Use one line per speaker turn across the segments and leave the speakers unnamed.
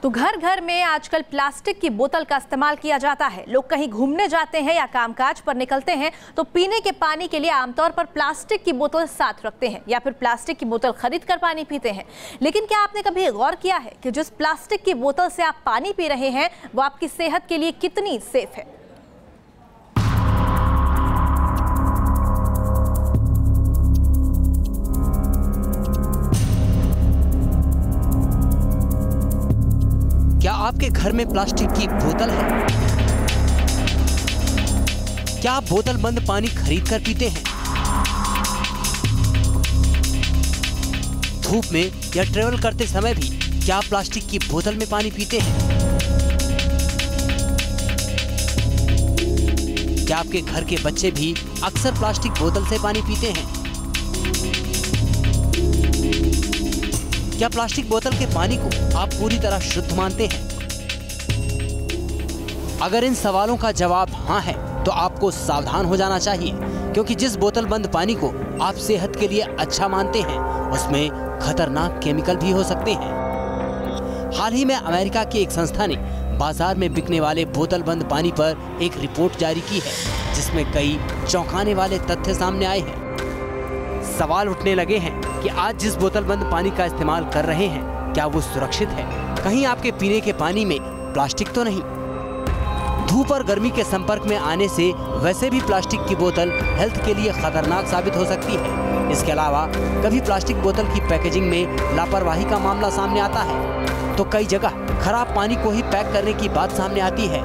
तो घर घर में आजकल प्लास्टिक की बोतल का इस्तेमाल किया जाता है। लोग कहीं घूमने जाते हैं या कामकाज पर निकलते हैं तो पीने के पानी के लिए आमतौर पर प्लास्टिक की बोतल साथ रखते हैं या फिर प्लास्टिक की बोतल खरीद कर पानी पीते हैं। लेकिन क्या आपने कभी गौर किया है कि जिस प्लास्टिक की बोतल से आप पानी पी रहे हैं वो आपकी सेहत के लिए कितनी सेफ है?
क्या आपके घर में प्लास्टिक की बोतल है? क्या आप बोतल बंद पानी खरीद कर पीते हैं? धूप में या ट्रेवल करते समय भी क्या आप प्लास्टिक की बोतल में पानी पीते हैं? क्या आपके घर के बच्चे भी अक्सर प्लास्टिक बोतल से पानी पीते हैं? क्या प्लास्टिक बोतल के पानी को आप पूरी तरह शुद्ध मानते हैं? अगर इन सवालों का जवाब हाँ है तो आपको सावधान हो जाना चाहिए, क्योंकि जिस बोतल बंद पानी को आप सेहत के लिए अच्छा मानते हैं उसमें खतरनाक केमिकल भी हो सकते हैं। हाल ही में अमेरिका की एक संस्था ने बाजार में बिकने वाले बोतल बंद पानी पर एक रिपोर्ट जारी की है, जिसमें कई चौंकाने वाले तथ्य सामने आए हैं। सवाल उठने लगे हैं कि आज जिस बोतल बंद पानी का इस्तेमाल कर रहे हैं क्या वो सुरक्षित है? कहीं आपके पीने के पानी में प्लास्टिक तो नहीं? धूप और गर्मी के संपर्क में आने से वैसे भी प्लास्टिक की बोतल हेल्थ के लिए खतरनाक साबित हो सकती है। इसके अलावा कभी प्लास्टिक बोतल की पैकेजिंग में लापरवाही का मामला सामने आता है तो कई जगह खराब पानी को ही पैक करने की बात सामने आती है।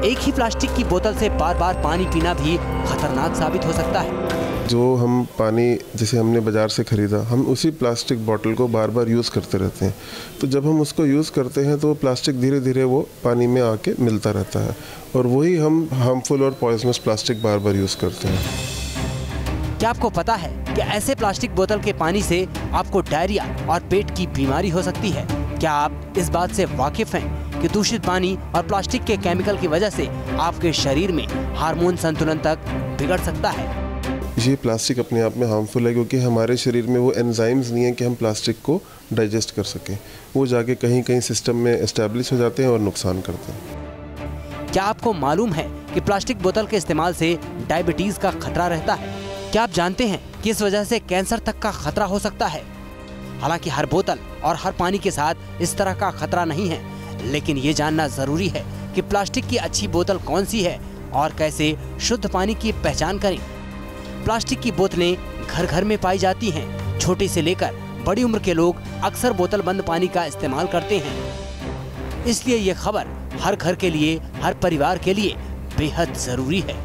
एक ही प्लास्टिक की बोतल से बार बार पानी पीना भी खतरनाक साबित हो सकता है।
जो हम पानी जिसे हमने बाज़ार से ख़रीदा, हम उसी प्लास्टिक बॉटल को बार बार यूज़ करते रहते हैं। तो जब हम उसको यूज़ करते हैं तो प्लास्टिक धीरे धीरे वो पानी में आके मिलता रहता है और वही हम हार्मफुल और पॉइजनस प्लास्टिक बार बार यूज़ करते हैं।
क्या आपको पता है कि ऐसे प्लास्टिक बोतल के पानी से आपको डायरिया और पेट की बीमारी हो सकती है? क्या आप इस बात से वाकिफ हैं कि दूषित पानी और प्लास्टिक के केमिकल की वजह से आपके शरीर में हार्मोन संतुलन तक बिगड़ सकता है?
ये प्लास्टिक अपने आप में हार्मफुल है क्योंकि हमारे शरीर में वो एंजाइम्स नहीं है कि हम प्लास्टिक को डाइजेस्ट कर सकें। वो जाके कहीं कहीं सिस्टम में एस्टेब्लिश हो जाते हैं और नुकसान करते हैं।
क्या आपको मालूम है कि प्लास्टिक बोतल के इस्तेमाल से डायबिटीज का खतरा रहता है? क्या आप जानते हैं कि इस वजह से कैंसर तक का खतरा हो सकता है? हालांकि हर बोतल और हर पानी के साथ इस तरह का खतरा नहीं है, लेकिन ये जानना जरूरी है कि प्लास्टिक की अच्छी बोतल कौन सी है और कैसे शुद्ध पानी की पहचान करें। प्लास्टिक की बोतलें घर घर में पाई जाती हैं। छोटे से लेकर बड़ी उम्र के लोग अक्सर बोतल बंद पानी का इस्तेमाल करते हैं। इसलिए ये खबर हर घर के लिए, हर परिवार के लिए बेहद जरूरी है।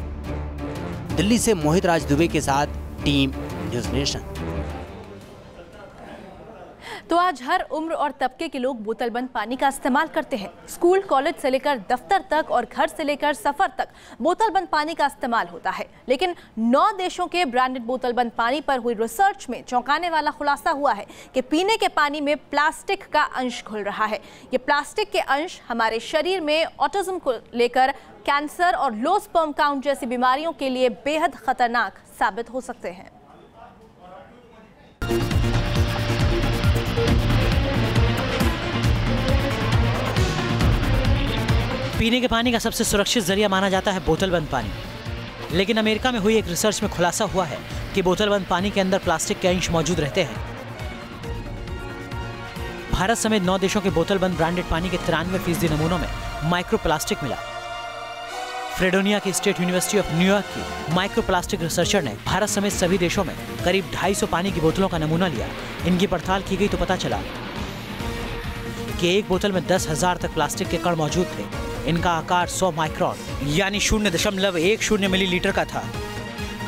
दिल्ली से मोहित राज दुबे के साथ टीम न्यूज़ नेशन।
तो आज हर उम्र और तबके के लोग बोतल बंद पानी का इस्तेमाल करते हैं। स्कूल, कॉलेज से लेकर दफ्तर तक और घर से लेकर सफर तक बोतल बंद पानी का इस्तेमाल होता है। लेकिन 9 देशों के ब्रांडेड बोतल बंद पानी पर हुई रिसर्च में चौंकाने वाला खुलासा हुआ है कि पीने के पानी में प्लास्टिक का अंश घुल रहा है। ये प्लास्टिक के अंश हमारे शरीर में ऑटिज्म को लेकर कैंसर और लो स्पर्म काउंट जैसी बीमारियों के लिए बेहद खतरनाक साबित हो सकते हैं।
पीने के पानी का सबसे सुरक्षित जरिया माना जाता है बोतल बंद पानी, लेकिन अमेरिका में हुई एक रिसर्च में खुलासा हुआ है कि बोतल बंद पानी के अंदर प्लास्टिक के अंश मौजूद रहते हैं। भारत समेत 9 देशों के बोतल बंद ब्रांडेड पानी के 93% नमूनों में माइक्रो प्लास्टिक मिला। फ्रेडोनिया की स्टेट यूनिवर्सिटी ऑफ न्यूयॉर्क की माइक्रो प्लास्टिक रिसर्चर ने भारत समेत सभी देशों में करीब 250 पानी की बोतलों का नमूना लिया। इनकी पड़ताल की गई तो पता चला कि एक बोतल में 10,000 तक प्लास्टिक के कण मौजूद थे। इनका आकार 100 माइक्रोन यानी 0.10 मिलीलीटर का था।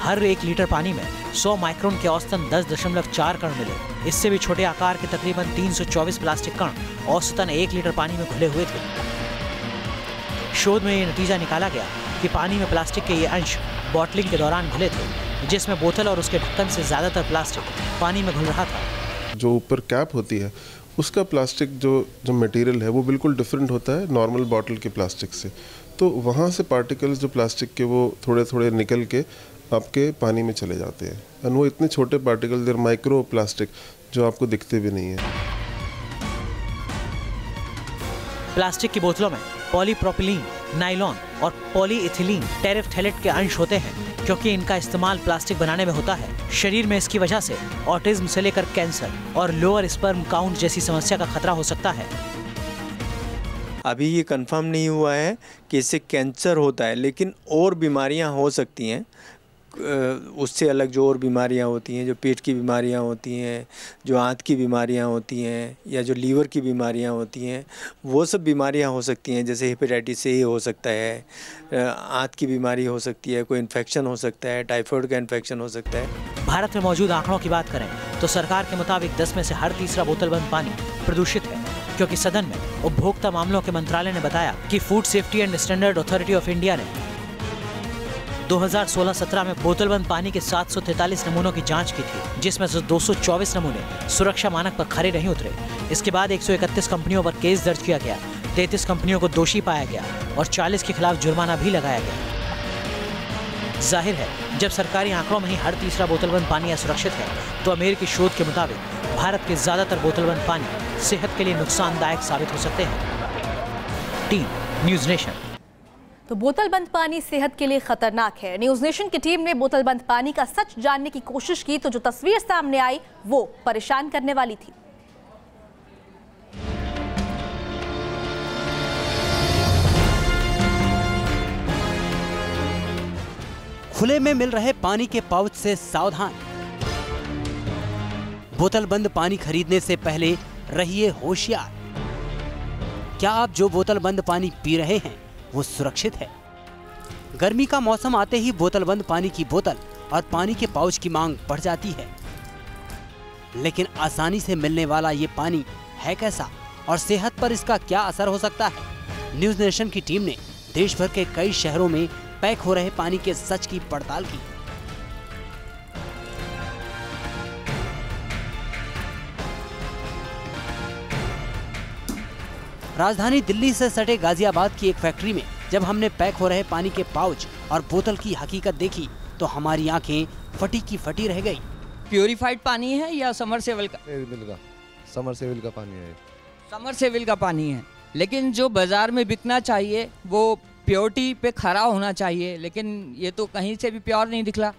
हर 1 लीटर पानी में 100 माइक्रोन के औसतन 10.4 कण मिले। इससे भी छोटे आकार के तकरीबन 324 प्लास्टिक कण औसतन 1 लीटर पानी में घुले हुए थे। शोध में ये नतीजा निकाला गया कि पानी में प्लास्टिक के ये अंश बॉटलिंग के दौरान घुले थे, जिसमें बोतल और उसके ढक्कन से ज्यादातर प्लास्टिक पानी में घुल रहा था।
जो ऊपर कैप होती है उसका प्लास्टिक जो मटेरियल है वो बिल्कुल डिफरेंट होता है नॉर्मल बॉटल के प्लास्टिक से। तो वहाँ से पार्टिकल्स जो प्लास्टिक के वो थोड़े थोड़े निकल के आपके पानी में चले जाते हैं और वो इतने छोटे पार्टिकल देर माइक्रो प्लास्टिक जो आपको दिखते भी नहीं है।
प्लास्टिक की बोतलों में पॉलीप्रोपिलीन, नायलॉन और पॉलीइथिलीन टेरेफ्थैलेट के अंश होते हैं। क्योंकि इनका इस्तेमाल प्लास्टिक बनाने में होता है, शरीर में इसकी वजह से ऑटिज्म से लेकर कैंसर और लोअर स्पर्म काउंट जैसी समस्या का खतरा हो सकता है।
अभी ये कंफर्म नहीं हुआ है कि इससे कैंसर होता है, लेकिन और बीमारियां हो सकती हैं। उससे अलग जो और बीमारियां होती हैं, जो पेट की बीमारियां होती हैं, जो आंत की बीमारियां होती हैं, या जो लीवर की बीमारियां होती हैं, वो सब बीमारियां हो सकती हैं। जैसे हेपेटाइटिस ए हो सकता है, आंत की बीमारी हो सकती है, कोई इन्फेक्शन हो सकता है, टाइफाइड का इन्फेक्शन हो सकता है।
भारत में मौजूद आंकड़ों की बात करें तो सरकार के मुताबिक 10 में से हर तीसरा बोतलबंद पानी प्रदूषित है। क्योंकि सदन में उपभोक्ता मामलों के मंत्रालय ने बताया कि food safety and standard authority of India ने 2016-17 में बोतलबंद पानी के 743 नमूनों की जांच की थी, जिसमें से 224 नमूने सुरक्षा मानक पर खरे नहीं उतरे। इसके बाद 131 कंपनियों पर केस दर्ज किया गया, 33 कंपनियों को दोषी पाया गया और 40 के खिलाफ जुर्माना भी लगाया गया। जाहिर है, जब सरकारी आंकड़ों में ही हर तीसरा बोतलबंद पानी असुरक्षित है, तो अमेरिकी शोध के मुताबिक भारत के ज्यादातर बोतलबंद पानी सेहत के लिए नुकसानदायक साबित हो सकते हैं। Team news nation.
तो बोतलबंद पानी सेहत के लिए खतरनाक है। न्यूज़ नेशन की टीम ने बोतलबंद पानी का सच जानने की कोशिश की तो जो तस्वीर सामने आई वो परेशान करने वाली थी।
खुले में मिल रहे पानी के पाउच से सावधान। बोतलबंद पानी खरीदने से पहले रहिए होशियार। क्या आप जो बोतलबंद पानी पी रहे हैं वो सुरक्षित है? गर्मी का मौसम आते ही बोतलबंद पानी की बोतल और पानी के पाउच की मांग बढ़ जाती है। लेकिन आसानी से मिलने वाला ये पानी है कैसा और सेहत पर इसका क्या असर हो सकता है? न्यूज़ नेशन की टीम ने देश भर के कई शहरों में पैक हो रहे पानी के सच की पड़ताल की। राजधानी दिल्ली से सटे गाजियाबाद की एक फैक्ट्री में जब हमने पैक हो रहे पानी के पाउच और बोतल की हकीकत देखी तो हमारी आंखें फटी की फटी रह गई।
प्योरीफाइड पानी है या समरसेबल का?
समरसेबल का पानी है।
समरसेबल का पानी है, लेकिन जो बाजार में बिकना चाहिए वो प्योरिटी पे खरा होना चाहिए, लेकिन ये तो कहीं से भी प्योर नहीं दिखला।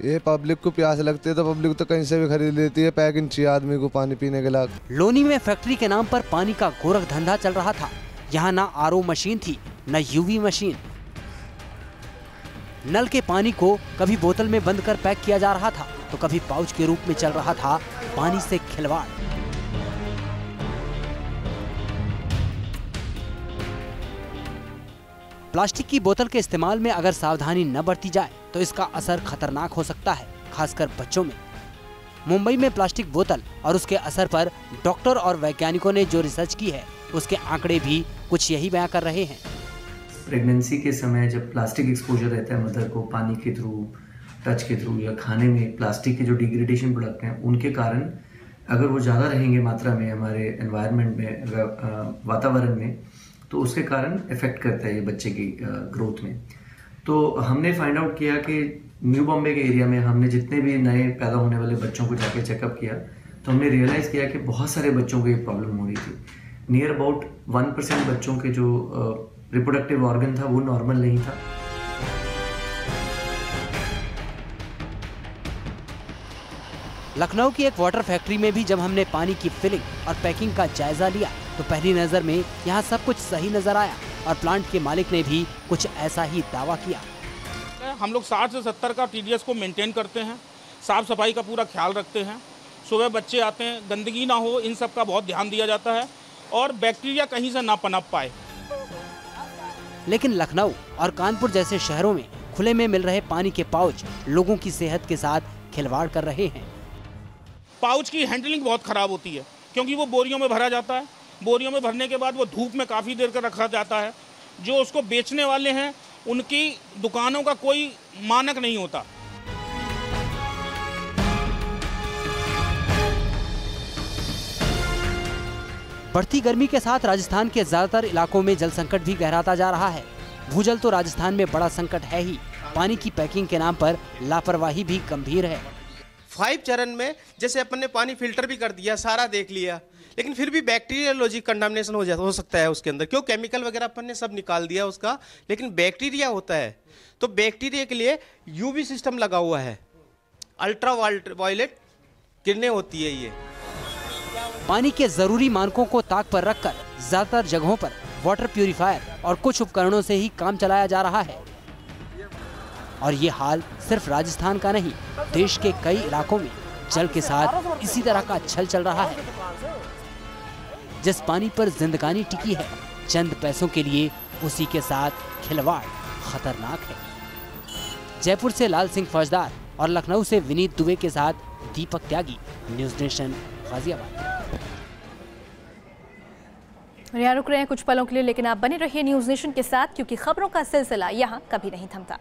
ये पब्लिक को प्यास लगती है तो पब्लिक तो कहीं से भी खरीद लेती है, पैकिंग चाहिए आदमी को पानी पीने के लिए।
लोनी में फैक्ट्री के नाम पर पानी का गोरख धंधा चल रहा था। यहाँ ना आरओ मशीन थी न यूवी मशीन। नल के पानी को कभी बोतल में बंद कर पैक किया जा रहा था तो कभी पाउच के रूप में चल रहा था पानी से खिलवाड़। प्लास्टिक की बोतल के इस्तेमाल में अगर सावधानी न बरती जाए तो इसका असर खतरनाक हो सकता है, खासकर बच्चों में। मुंबई में प्लास्टिक बोतल और उसके असर पर डॉक्टर और वैज्ञानिकों ने जो रिसर्च की है उसके आंकड़े भी कुछ यही बयां कर रहे हैं।
प्रेगनेंसी के समय जब प्लास्टिक एक्सपोजर रहता है मदर को पानी के थ्रू, टच के थ्रू या खाने में प्लास्टिक के जो डिग्रेडेशन प्रोडक्ट हैं उनके कारण अगर वो ज़्यादा रहेंगे मात्रा में हमारे एनवायरनमेंट में, वातावरण में, तो उसके कारण इफेक्ट करता है ये बच्चे की ग्रोथ में। तो हमने फाइंड आउट किया कि न्यू बॉम्बे के एरिया में हमने जितने भी नए पैदा होने वाले बच्चों को जाके चेकअप किया तो हमने रियलाइज़ किया कि बहुत सारे बच्चों को ये प्रॉब्लम हो रही थी। नियर अबाउट 1% बच्चों के जो रिप्रोडक्टिव ऑर्गन था वो नॉर्मल नहीं था।
लखनऊ की एक वाटर फैक्ट्री में भी जब हमने पानी की फिलिंग और पैकिंग का जायजा लिया तो पहली नजर में यहाँ सब कुछ सही नजर आया और प्लांट के मालिक ने भी कुछ ऐसा ही दावा किया।
हम लोग 60 से 70 का TDS को मेंटेन करते हैं, साफ सफाई का पूरा ख्याल रखते हैं। सुबह बच्चे आते हैं, गंदगी ना हो, इन सब का बहुत ध्यान दिया जाता है और बैक्टीरिया कहीं से ना पनप पाए।
लेकिन लखनऊ और कानपुर जैसे शहरों में खुले में मिल रहे पानी के पाउच लोगों की सेहत के साथ खिलवाड़ कर रहे हैं।
पाउच की हैंडलिंग बहुत खराब होती है क्योंकि वो बोरियों में भरा जाता है। बोरियों में भरने के बाद वो धूप में काफ़ी देर कर रखा जाता है। जो उसको बेचने वाले हैं उनकी दुकानों का कोई मानक नहीं होता।
बढ़ती गर्मी के साथ राजस्थान के ज्यादातर इलाकों में जल संकट भी गहराता जा रहा है। भूजल तो राजस्थान में बड़ा संकट है ही, पानी की पैकिंग के नाम पर लापरवाही भी गंभीर है।
5 चरण में जैसे अपन ने पानी फिल्टर भी कर दिया, सारा देख लिया, लेकिन फिर भी बैक्टीरियोलॉजी कंटामिनेशन हो सकता है उसके अंदर, क्यों केमिकल वगैरह अपन ने सब निकाल दिया उसका, लेकिन बैक्टीरिया होता है। तो बैक्टीरिया के लिए यूवी सिस्टम लगा हुआ है, अल्ट्रा वायलेट किरणें होती है ये।
पानी के जरूरी मानकों को ताक पर रखकर ज्यादातर जगहों पर वाटर प्यूरिफायर और कुछ उपकरणों से ही काम चलाया जा रहा है। और ये हाल सिर्फ राजस्थान का नहीं, देश के कई इलाकों में जल के साथ इसी तरह का छल चल रहा है। जिस पानी पर जिंदगानी टिकी है, चंद पैसों के लिए उसी के साथ खिलवाड़ खतरनाक है। जयपुर से लाल सिंह फौजदार और लखनऊ से विनीत दुबे के साथ दीपक त्यागी, न्यूज़ नेशन, गाजियाबाद।
यहाँ रुक रहे हैं कुछ पलों के लिए, लेकिन आप बने रहिए न्यूज़ नेशन के साथ, क्योंकि खबरों का सिलसिला यहाँ कभी नहीं थमता।